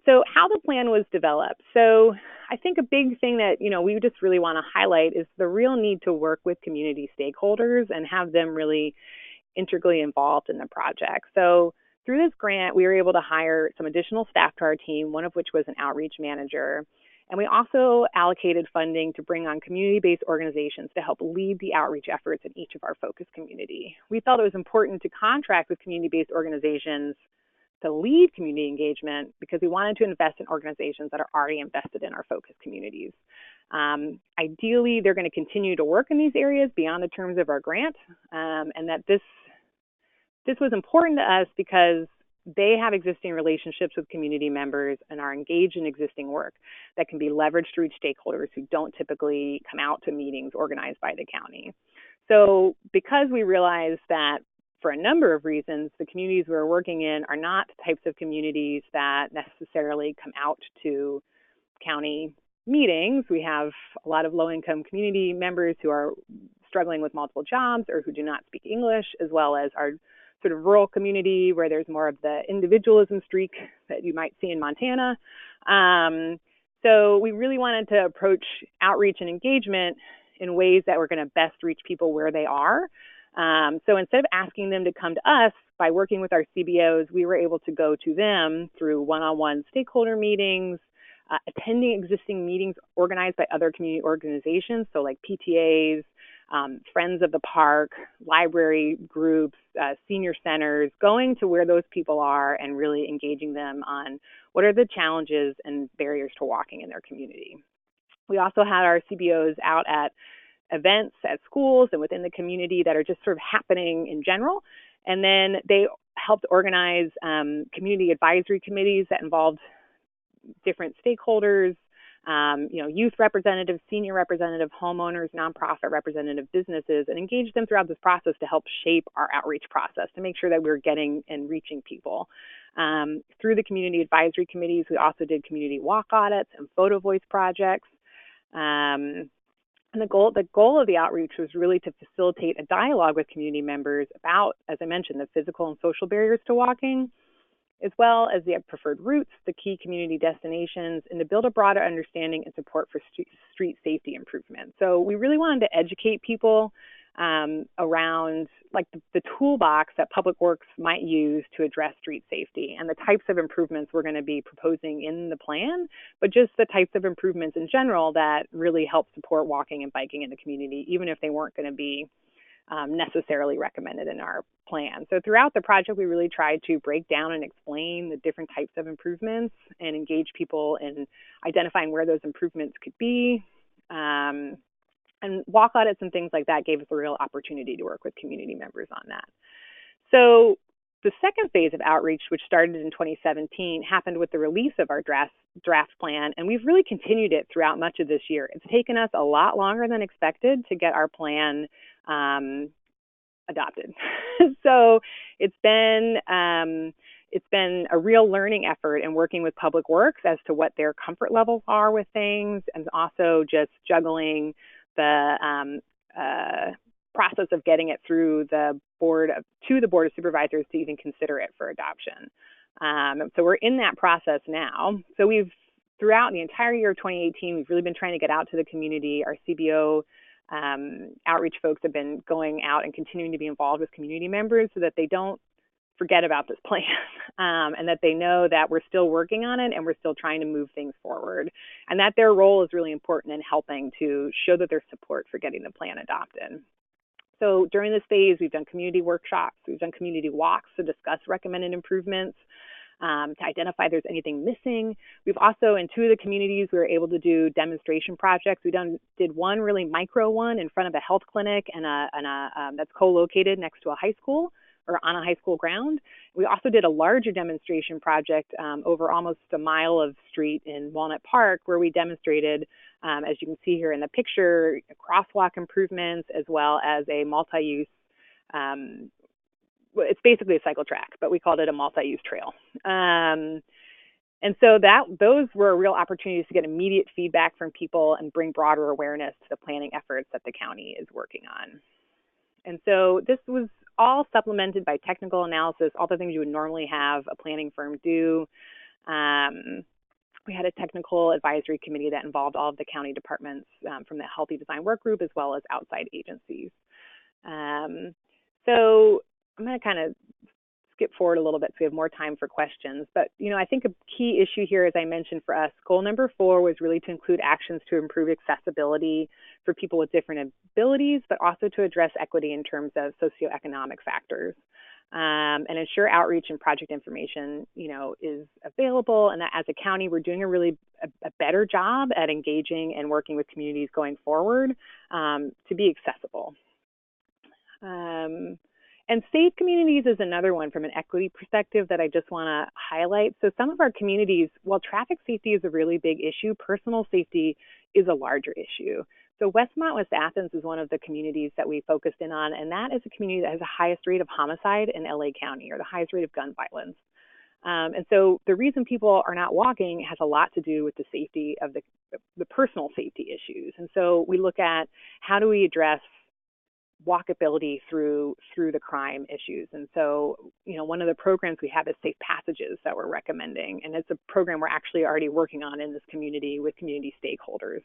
So how the plan was developed. So I think a big thing that, we just really want to highlight is the real need to work with community stakeholders and have them really integrally involved in the project. So through this grant, we were able to hire some additional staff to our team, one of which was an outreach manager. And we also allocated funding to bring on community-based organizations to help lead the outreach efforts in each of our focus community. We felt it was important to contract with community-based organizations to lead community engagement because we wanted to invest in organizations that are already invested in our focus communities. Ideally, they're going to continue to work in these areas beyond the terms of our grant, and that this was important to us because they have existing relationships with community members and are engaged in existing work that can be leveraged to reach stakeholders who don't typically come out to meetings organized by the county. So because we realized that for a number of reasons, the communities we're working in are not the types of communities that necessarily come out to county meetings. We have a lot of low-income community members who are struggling with multiple jobs or who do not speak English, as well as our sort of rural community where there's more of the individualism streak that you might see in Montana. So we really wanted to approach outreach and engagement in ways that were going to best reach people where they are. So instead of asking them to come to us, by working with our CBOs, we were able to go to them through one-on-one stakeholder meetings, attending existing meetings organized by other community organizations, so like PTAs, Friends of the Park, library groups, senior centers, going to where those people are and really engaging them on what are the challenges and barriers to walking in their community. We also had our CBOs out at events at schools and within the community that are just sort of happening in general. And then they helped organize community advisory committees that involved different stakeholders, youth representatives, senior representative, homeowners, nonprofit representative businesses, and engage them throughout this process to help shape our outreach process to make sure that we're getting and reaching people. Through the community advisory committees, we also did community walk audits and photo voice projects. And the goal of the outreach was really to facilitate a dialogue with community members about, as I mentioned, the physical and social barriers to walking, as well as the preferred routes, the key community destinations, and to build a broader understanding and support for street safety improvement. So we really wanted to educate people around like the toolbox that Public Works might use to address street safety and the types of improvements we're going to be proposing in the plan, but just the types of improvements in general that really help support walking and biking in the community, even if they weren't going to be necessarily recommended in our plan. So throughout the project, we really tried to break down and explain the different types of improvements and engage people in identifying where those improvements could be. And walk audits and things like that gave us a real opportunity to work with community members on that. So the second phase of outreach, which started in 2017, happened with the release of our draft plan, and we've really continued it throughout much of this year. It's taken us a lot longer than expected to get our plan adopted. So it's been a real learning effort in working with Public Works as to what their comfort levels are with things, and also just juggling the process of getting it through the board to the Board of Supervisors to even consider it for adoption. So we're in that process now. So throughout the entire year of 2018, we've really been trying to get out to the community. Our CBO outreach folks have been going out and continuing to be involved with community members so that they don't forget about this plan and that they know that we're still working on it and we're still trying to move things forward, and that their role is really important in helping to show that there's support for getting the plan adopted. So during this phase, we've done community workshops, we've done community walks to discuss recommended improvements, to identify if there's anything missing. We've also, in two of the communities, we were able to do demonstration projects. We did one really micro one in front of a health clinic and that's co-located next to a high school or on a high school ground. We also did a larger demonstration project over almost a mile of street in Walnut Park, where we demonstrated, as you can see here in the picture, crosswalk improvements as well as a multi-use, it's basically a cycle track, but we called it a multi-use trail. And so those were real opportunities to get immediate feedback from people and bring broader awareness to the planning efforts that the county is working on. And so this was all supplemented by technical analysis, all the things you would normally have a planning firm do. We had a technical advisory committee that involved all of the county departments from the Healthy Design Workgroup as well as outside agencies. So I'm going to kind of skip forward a little bit so we have more time for questions. But, I think a key issue here, as I mentioned for us, goal number 4 was really to include actions to improve accessibility for people with different abilities, but also to address equity in terms of socioeconomic factors. And ensure outreach and project information, is available, and that as a county, we're doing a better job at engaging and working with communities going forward to be accessible. And safe communities is another one from an equity perspective that I just want to highlight. So some of our communities, while traffic safety is a really big issue, personal safety is a larger issue. So Westmont, West Athens is one of the communities that we focused in on, and that is a community that has the highest rate of homicide in LA County, or the highest rate of gun violence. And so the reason people are not walking has a lot to do with the safety of the personal safety issues. And so we look at how do we address walkability through the crime issues. And so, one of the programs we have is Safe Passages that we're recommending, and it's a program we're actually already working on in this community with community stakeholders.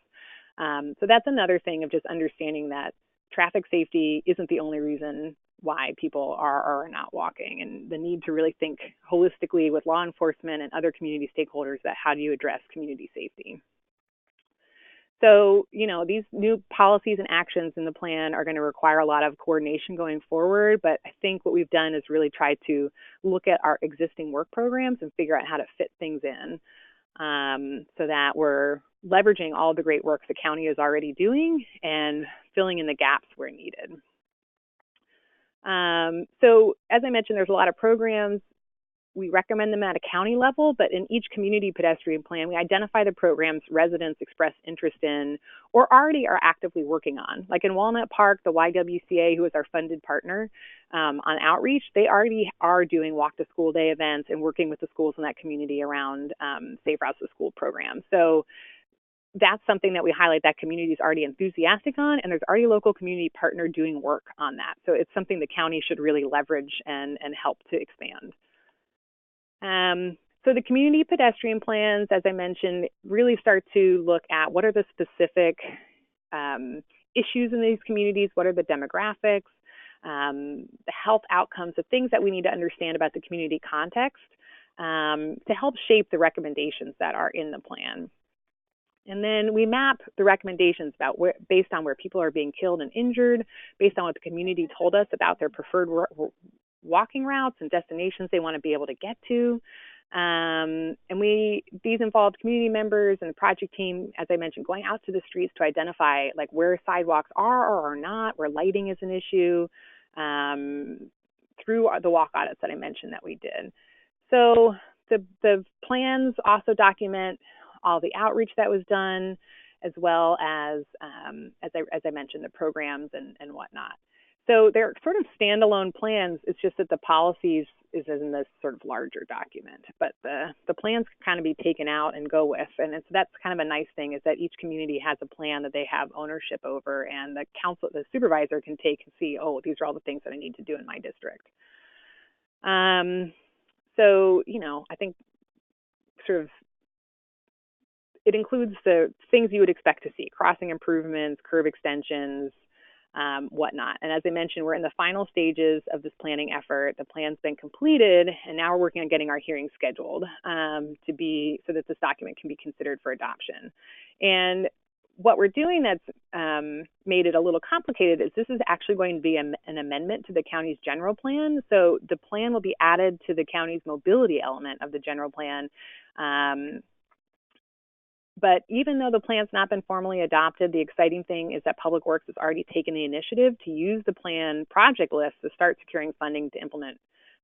So that's another thing of just understanding that traffic safety isn't the only reason why people are or are not walking, and the need to really think holistically with law enforcement and other community stakeholders that how do you address community safety. So, these new policies and actions in the plan are going to require a lot of coordination going forward, but I think what we've done is really try to look at our existing work programs and figure out how to fit things in so that we're leveraging all the great work the county is already doing and filling in the gaps where needed. So as I mentioned, there's a lot of programs. We recommend them at a county level, but in each community pedestrian plan, we identify the programs residents express interest in or already are actively working on. Like in Walnut Park, the YWCA, who is our funded partner on outreach, they already are doing walk to school day events and working with the schools in that community around safe routes to school programs. So that's something that we highlight that community is already enthusiastic on, and there's already a local community partner doing work on that. So it's something the county should really leverage and help to expand. So the community pedestrian plans, as I mentioned, really start to look at what are the specific issues in these communities, what are the demographics, the health outcomes, the things that we need to understand about the community context to help shape the recommendations that are in the plan. And then we map the recommendations about based on where people are being killed and injured, based on what the community told us about their preferred walking routes and destinations they want to be able to get to. And these involved community members and the project team, as I mentioned, going out to the streets to identify like where sidewalks are or are not, where lighting is an issue, through the walk audits that I mentioned that we did. So the plans also document all the outreach that was done, as well as I mentioned, the programs and whatnot. So they're sort of standalone plans. It's just that the policies is in this sort of larger document, but the plans can kind of be taken out and go with. And that's kind of a nice thing, is that each community has a plan that they have ownership over, and the supervisor can take and see, oh, these are all the things that I need to do in my district. So, I think sort of it includes the things you would expect to see: crossing improvements, curb extensions, whatnot. And as I mentioned, we're in the final stages of this planning effort. The plan's been completed, and now we're working on getting our hearing scheduled so that this document can be considered for adoption. And what we're doing that's made it a little complicated is this is actually going to be an amendment to the county's general plan. So the plan will be added to the county's mobility element of the general plan. But even though the plan's not been formally adopted, the exciting thing is that Public Works has already taken the initiative to use the plan project list to start securing funding to implement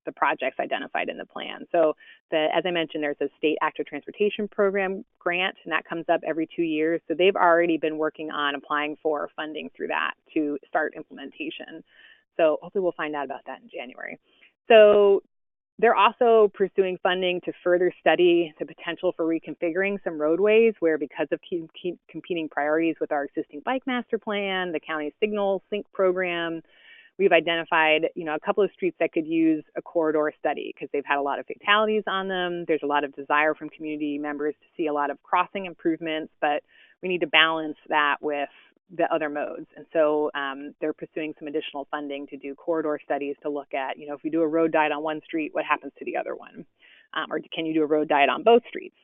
the projects identified in the plan. So as I mentioned, there's a state active transportation program grant, and that comes up every 2 years. So they've already been working on applying for funding through that to start implementation. So hopefully we'll find out about that in January. So They're also pursuing funding to further study the potential for reconfiguring some roadways where, because of competing priorities with our existing bike master plan, the county's signal sync program, we've identified, a couple of streets that could use a corridor study because they've had a lot of fatalities on them. There's a lot of desire from community members to see a lot of crossing improvements, but we need to balance that with the other modes. And so they're pursuing some additional funding to do corridor studies to look at, if we do a road diet on one street, what happens to the other one? Or can you do a road diet on both streets?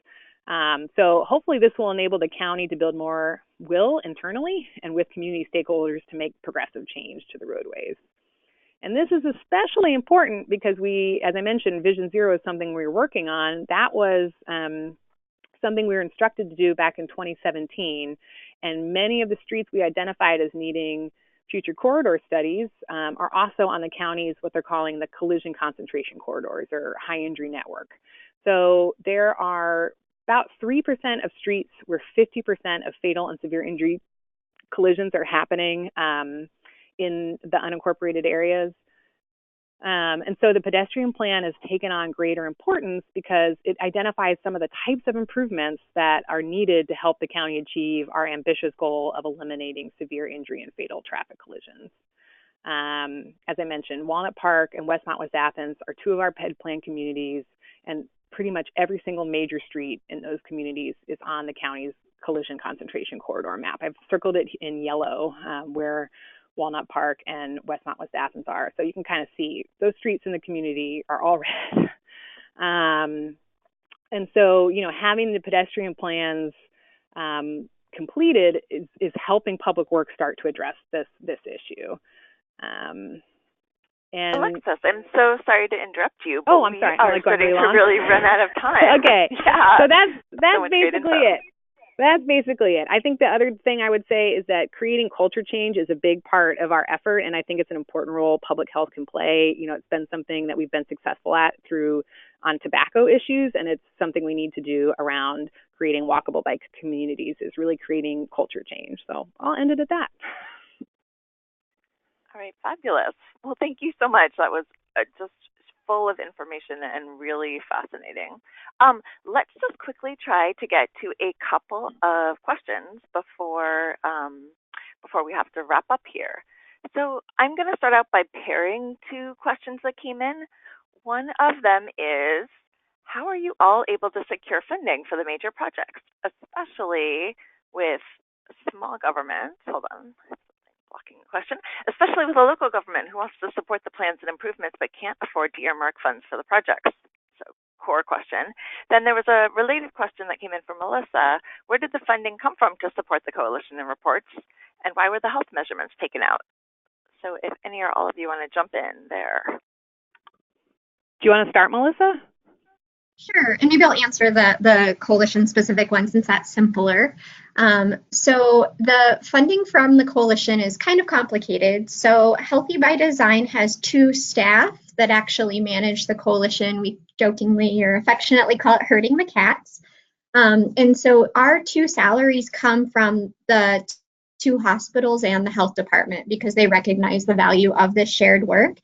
So hopefully this will enable the county to build more will internally and with community stakeholders to make progressive change to the roadways. And this is especially important because as I mentioned, Vision Zero is something we were working on. That was something we were instructed to do back in 2017. And many of the streets we identified as needing future corridor studies are also on the county's, what they're calling the collision concentration corridors or high injury network. So there are about 3% of streets where 50% of fatal and severe injury collisions are happening in the unincorporated areas. And so the pedestrian plan has taken on greater importance because it identifies some of the types of improvements that are needed to help the county achieve our ambitious goal of eliminating severe injury and fatal traffic collisions. As I mentioned, Walnut Park and Westmont West Athens are two of our PED plan communities, and pretty much every single major street in those communities is on the county's collision concentration corridor map. I've circled it in yellow where Walnut Park and Westmont West Athens are. So you can kind of see those streets in the community are all red. And so, having the pedestrian plans completed is helping Public Works start to address this issue. And Alexis, I'm so sorry to interrupt you. Oh, I'm sorry. I'm starting to really run out of time. Okay. Yeah. So that's basically it. That's basically it. I think the other thing I would say is that creating culture change is a big part of our effort, and I think it's an important role public health can play. It's been something that we've been successful at on tobacco issues, and it's something we need to do around creating walkable bike communities, is really creating culture change. So I'll end it at that. All right, fabulous. Well, thank you so much. That was just full of information and really fascinating. Let's just quickly try to get to a couple of questions before we have to wrap up here. So I'm going to start out by pairing two questions that came in. One of them is, how are you all able to secure funding for the major projects, especially with small governments? Hold on. Blocking the question, especially with a local government who wants to support the plans and improvements but can't afford to earmark funds for the projects. So, core question. Then there was a related question that came in from Melissa. Where did the funding come from to support the coalition and reports, and why were the health measurements taken out? So if any or all of you want to jump in there. Do you want to start, Melissa? Sure, and maybe I'll answer the coalition-specific one since that's simpler. So the funding from the coalition is kind of complicated. So Healthy by Design has two staff that actually manage the coalition. We jokingly or affectionately call it herding the cats. And so our two salaries come from the two hospitals and the health department because they recognize the value of this shared work.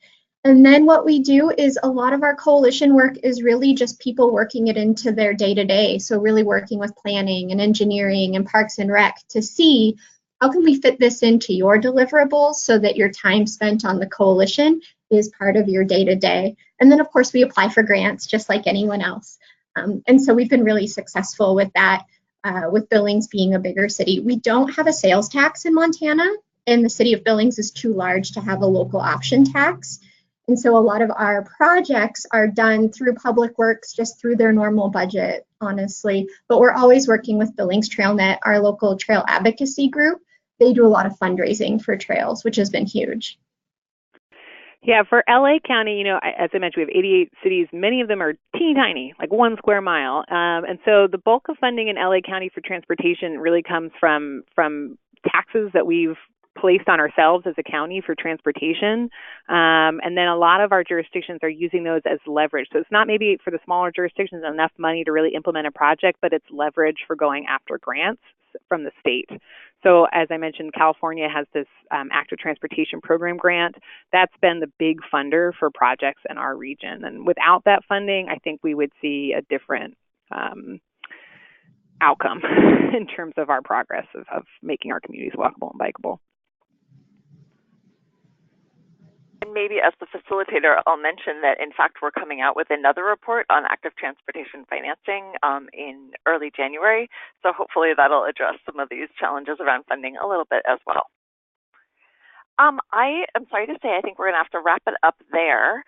And then what we do is a lot of our coalition work is really just people working it into their day-to-day. So really working with planning and engineering and parks and rec to see how can we fit this into your deliverables so that your time spent on the coalition is part of your day-to-day. And then of course we apply for grants just like anyone else. And so we've been really successful with that, with Billings being a bigger city. We don't have a sales tax in Montana, and the city of Billings is too large to have a local option tax. And so a lot of our projects are done through Public Works, just through their normal budget, honestly. But we're always working with Billings TrailNet, our local trail advocacy group. They do a lot of fundraising for trails, which has been huge. Yeah, for LA County, as I mentioned, we have 88 cities. Many of them are teeny tiny, like 1 square mile. And so the bulk of funding in LA County for transportation really comes from taxes that we've placed on ourselves as a county for transportation. And then a lot of our jurisdictions are using those as leverage. So it's not maybe for the smaller jurisdictions enough money to really implement a project, but it's leverage for going after grants from the state. So as I mentioned, California has this active transportation program grant. That's been the big funder for projects in our region. And without that funding, I think we would see a different outcome in terms of our progress of making our communities walkable and bikeable. And maybe as the facilitator, I'll mention that, in fact, we're coming out with another report on active transportation financing in early January. So hopefully that'll address some of these challenges around funding a little bit as well. I am sorry to say, I think we're going to have to wrap it up there.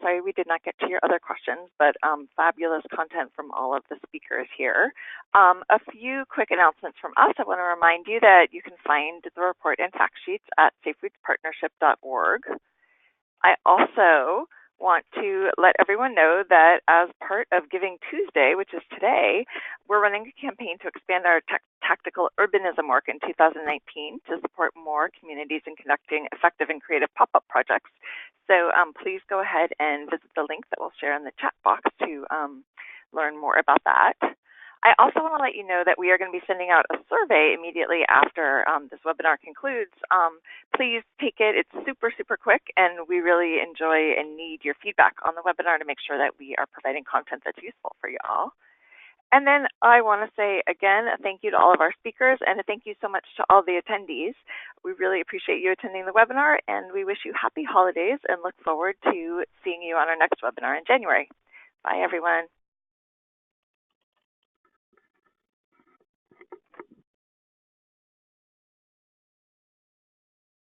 Sorry we did not get to your other questions, but fabulous content from all of the speakers here. A few quick announcements from us. I want to remind you that you can find the report and fact sheets at saferoutepartnership.org. I also want to let everyone know that as part of Giving Tuesday, which is today, we're running a campaign to expand our tactical urbanism work in 2019 to support more communities in conducting effective and creative pop-up projects. So please go ahead and visit the link that we'll share in the chat box to learn more about that. I also want to let you know that we are going to be sending out a survey immediately after this webinar concludes. Please take it. It's super, super quick, and we really enjoy and need your feedback on the webinar to make sure that we are providing content that's useful for you all. And then I want to say, again, a thank you to all of our speakers, and a thank you so much to all the attendees. We really appreciate you attending the webinar, and we wish you happy holidays and look forward to seeing you on our next webinar in January. Bye, everyone.